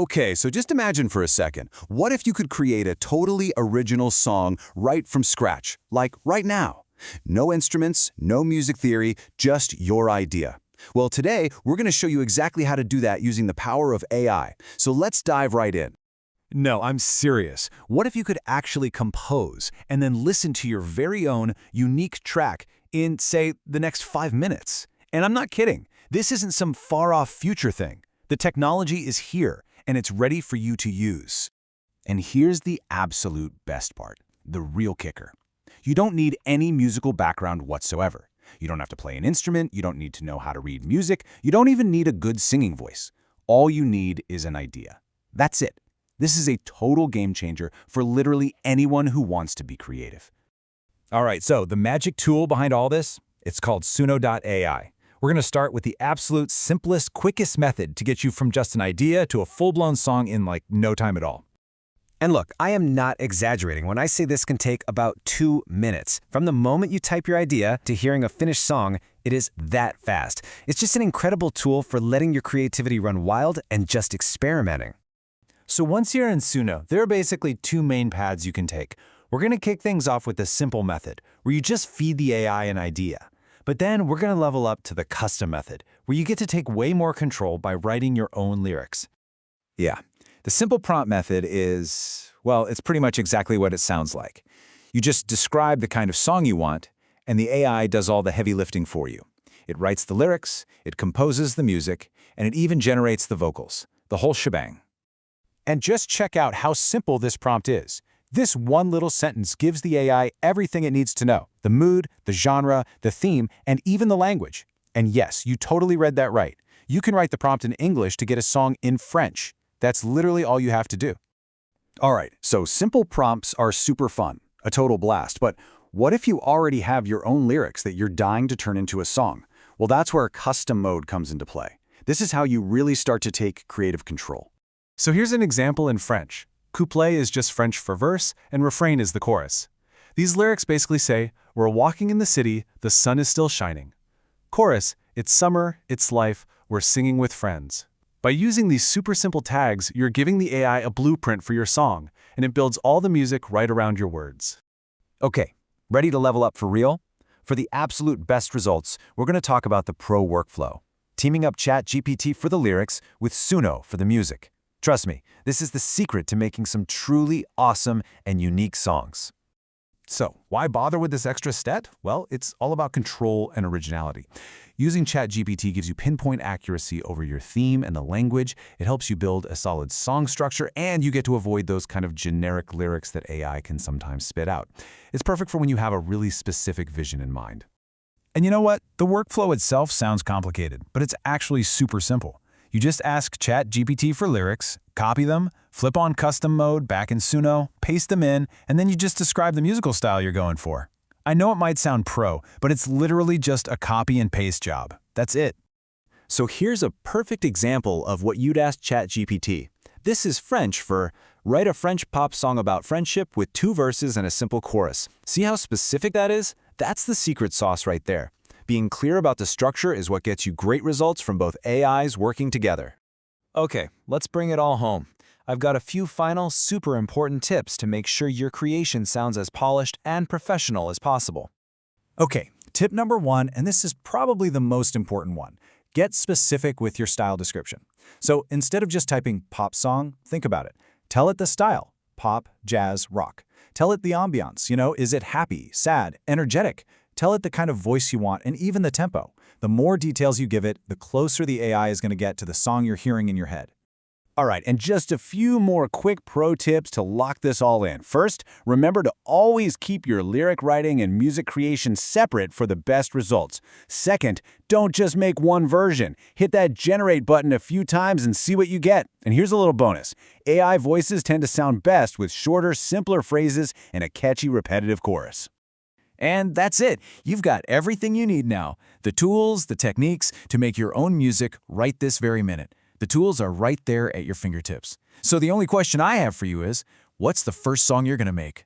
Okay, so just imagine for a second, what if you could create a totally original song right from scratch, like right now? No instruments, no music theory, just your idea. Well, today, we're going to show you exactly how to do that using the power of AI. So let's dive right in. No, I'm serious. What if you could actually compose and then listen to your very own unique track in, say, the next 5 minutes? And I'm not kidding. This isn't some far-off future thing. The technology is here, and it's ready for you to use. And here's the absolute best part, the real kicker. You don't need any musical background whatsoever. You don't have to play an instrument, you don't need to know how to read music, you don't even need a good singing voice. All you need is an idea. That's it. This is a total game changer for literally anyone who wants to be creative. All right, so the magic tool behind all this, it's called Suno AI. We're going to start with the absolute simplest, quickest method to get you from just an idea to a full-blown song in like no time at all. And look, I am not exaggerating when I say this can take about 2 minutes. From the moment you type your idea to hearing a finished song, it is that fast. It's just an incredible tool for letting your creativity run wild and just experimenting. So once you're in Suno, there are basically 2 main paths you can take. We're going to kick things off with the simple method, where you just feed the AI an idea. But then we're going to level up to the custom method, where you get to take way more control by writing your own lyrics. Yeah, the simple prompt method is, well, it's pretty much exactly what it sounds like. You just describe the kind of song you want, and the AI does all the heavy lifting for you. It writes the lyrics, it composes the music, and it even generates the vocals, the whole shebang. And just check out how simple this prompt is. This one little sentence gives the AI everything it needs to know: the mood, the genre, the theme, and even the language. And yes, you totally read that right. You can write the prompt in English to get a song in French. That's literally all you have to do. All right, so simple prompts are super fun, a total blast, but what if you already have your own lyrics that you're dying to turn into a song? Well, that's where custom mode comes into play. This is how you really start to take creative control. So here's an example in French. Couplet is just French for verse, and refrain is the chorus. These lyrics basically say, "We're walking in the city, the sun is still shining." Chorus, "It's summer, it's life, we're singing with friends." By using these super simple tags, you're giving the AI a blueprint for your song, and it builds all the music right around your words. Okay, ready to level up for real? For the absolute best results, we're going to talk about the pro workflow, teaming up ChatGPT for the lyrics with Suno for the music. Trust me, this is the secret to making some truly awesome and unique songs. So, why bother with this extra step? Well, it's all about control and originality. Using ChatGPT gives you pinpoint accuracy over your theme and the language. It helps you build a solid song structure, and you get to avoid those kind of generic lyrics that AI can sometimes spit out. It's perfect for when you have a really specific vision in mind. And you know what? The workflow itself sounds complicated, but it's actually super simple. You just ask ChatGPT for lyrics, copy them, flip on custom mode back in Suno, paste them in, and then you just describe the musical style you're going for. I know it might sound pro, but it's literally just a copy and paste job. That's it. So here's a perfect example of what you'd ask ChatGPT. This is French for write a French pop song about friendship with 2 verses and a simple chorus. See how specific that is? That's the secret sauce right there. Being clear about the structure is what gets you great results from both AIs working together. Okay, let's bring it all home. I've got a few final, super important tips to make sure your creation sounds as polished and professional as possible. Okay, tip number 1, and this is probably the most important one. Get specific with your style description. So instead of just typing pop song, think about it. Tell it the style: pop, jazz, rock. Tell it the ambiance, is it happy, sad, energetic? Tell it the kind of voice you want and even the tempo. The more details you give it, the closer the AI is going to get to the song you're hearing in your head. All right, and just a few more quick pro tips to lock this all in. First, remember to always keep your lyric writing and music creation separate for the best results. Second, don't just make one version. Hit that generate button a few times and see what you get. And here's a little bonus. AI voices tend to sound best with shorter, simpler phrases and a catchy, repetitive chorus. And that's it. You've got everything you need now. The tools, the techniques to make your own music right this very minute. The tools are right there at your fingertips. So the only question I have for you is, what's the first song you're going to make?